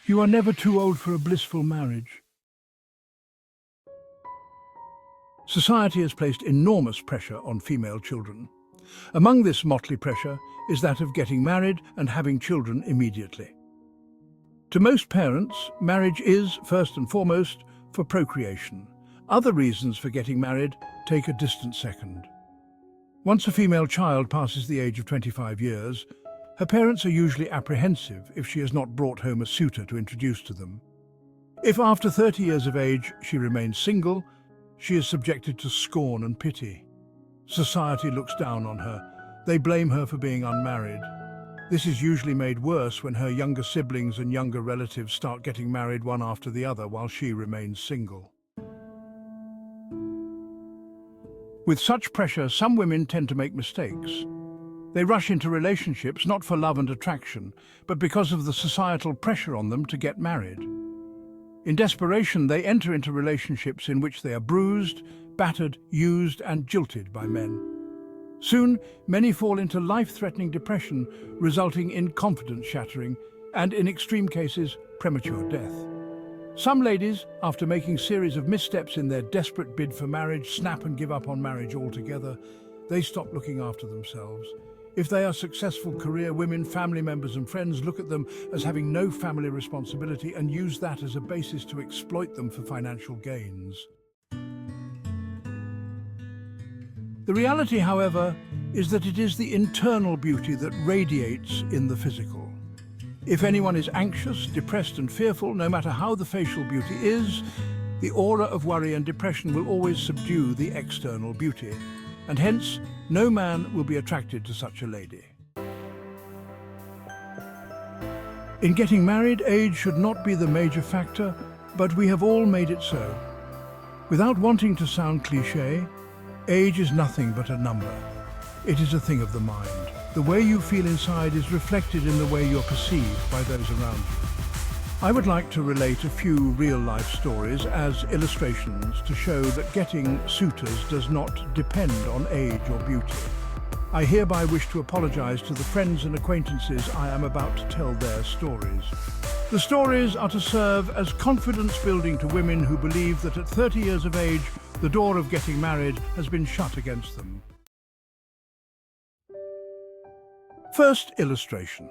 You are never too old for a blissful marriage. Society has placed enormous pressure on female children. Among this motley pressure is that of getting married and having children immediately. To most parents, marriage is, first and foremost, for procreation. Other reasons for getting married take a distant second. Once a female child passes the age of 25 years, her parents are usually apprehensive if she has not brought home a suitor to introduce to them. If after 30 years of age she remains single, she is subjected to scorn and pity. Society looks down on her. They blame her for being unmarried. This is usually made worse when her younger siblings and younger relatives start getting married one after the other while she remains single. With such pressure, some women tend to make mistakes. They rush into relationships not for love and attraction, but because of the societal pressure on them to get married. In desperation, they enter into relationships in which they are bruised, battered, used, and jilted by men. Soon, many fall into life-threatening depression, resulting in confidence shattering and, in extreme cases, premature death. Some ladies, after making a series of missteps in their desperate bid for marriage, snap and give up on marriage altogether. They stop looking after themselves. If they are successful career women, family members and friends look at them as having no family responsibility and use that as a basis to exploit them for financial gains. The reality, however, is that it is the internal beauty that radiates in the physical. If anyone is anxious, depressed and fearful, no matter how the facial beauty is, the aura of worry and depression will always subdue the external beauty, and hence no man will be attracted to such a lady. In getting married, age should not be the major factor, but we have all made it so. Without wanting to sound cliché, age is nothing but a number. It is a thing of the mind. The way you feel inside is reflected in the way you're perceived by those around you. I would like to relate a few real-life stories as illustrations to show that getting suitors does not depend on age or beauty. I hereby wish to apologize to the friends and acquaintances I am about to tell their stories. The stories are to serve as confidence-building to women who believe that at 30 years of age, the door of getting married has been shut against them. First illustration.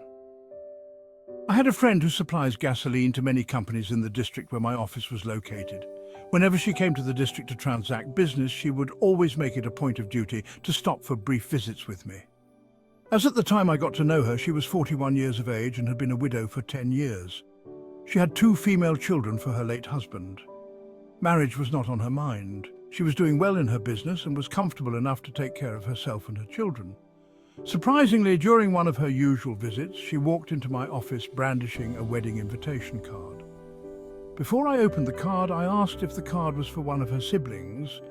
I had a friend who supplies gasoline to many companies in the district where my office was located. Whenever she came to the district to transact business, she would always make it a point of duty to stop for brief visits with me. As at the time I got to know her, she was 41 years of age and had been a widow for 10 years. She had 2 female children for her late husband. Marriage was not on her mind. She was doing well in her business and was comfortable enough to take care of herself and her children. Surprisingly, during one of her usual visits, she walked into my office brandishing a wedding invitation card. Before I opened the card, I asked if the card was for one of her siblings,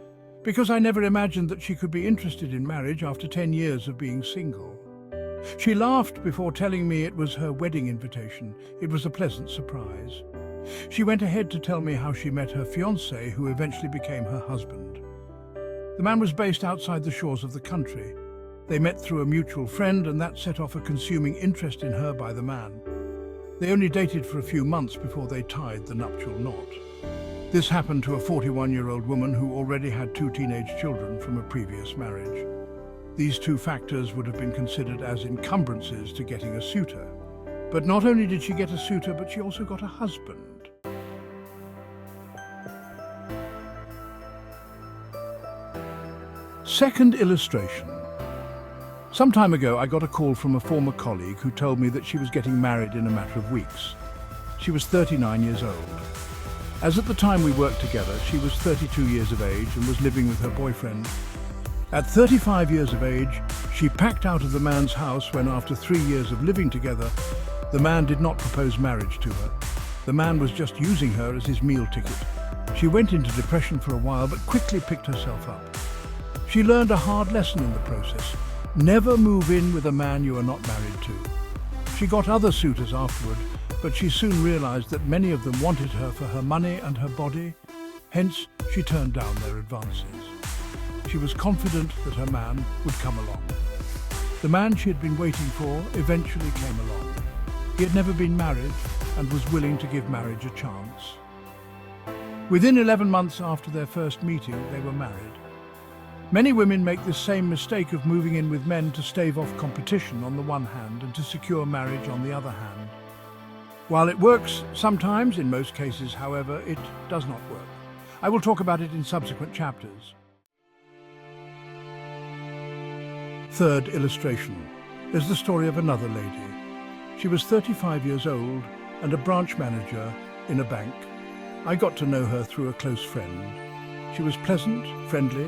because I never imagined that she could be interested in marriage after 10 years of being single. She laughed before telling me it was her wedding invitation. It was a pleasant surprise. She went ahead to tell me how she met her fiancé, who eventually became her husband. The man was based outside the shores of the country. They met through a mutual friend, and that set off a consuming interest in her by the man. They only dated for a few months before they tied the nuptial knot. This happened to a 41-year-old woman who already had 2 teenage children from a previous marriage. These 2 factors would have been considered as encumbrances to getting a suitor. But not only did she get a suitor, but she also got a husband. Second illustration. Some time ago, I got a call from a former colleague who told me that she was getting married in a matter of weeks. She was 39 years old. As at the time we worked together, she was 32 years of age and was living with her boyfriend. At 35 years of age, she packed out of the man's house when, after 3 years of living together, the man did not propose marriage to her. The man was just using her as his meal ticket. She went into depression for a while, but quickly picked herself up. She learned a hard lesson in the process. Never move in with a man you are not married to. She got other suitors afterward, but she soon realized that many of them wanted her for her money and her body. Hence, she turned down their advances. She was confident that her man would come along. The man she had been waiting for eventually came along. He had never been married, and was willing to give marriage a chance. Within 11 months after their first meeting, they were married. Many women make the same mistake of moving in with men to stave off competition on the one hand and to secure marriage on the other hand. While it works sometimes, in most cases, however, it does not work. I will talk about it in subsequent chapters. Third illustration. There's the story of another lady. She was 35 years old and a branch manager in a bank. I got to know her through a close friend. She was pleasant, friendly,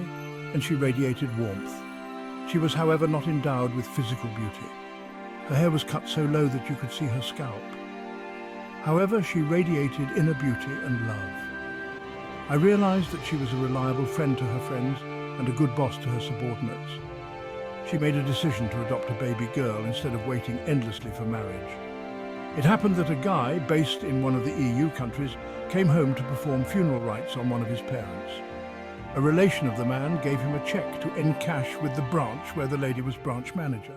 and she radiated warmth. She was, however, not endowed with physical beauty. Her hair was cut so low that you could see her scalp. However, she radiated inner beauty and love. I realized that she was a reliable friend to her friends and a good boss to her subordinates. She made a decision to adopt a baby girl instead of waiting endlessly for marriage. It happened that a guy, based in one of the EU countries, came home to perform funeral rites on one of his parents. A relation of the man gave him a check to encash with the branch where the lady was branch manager.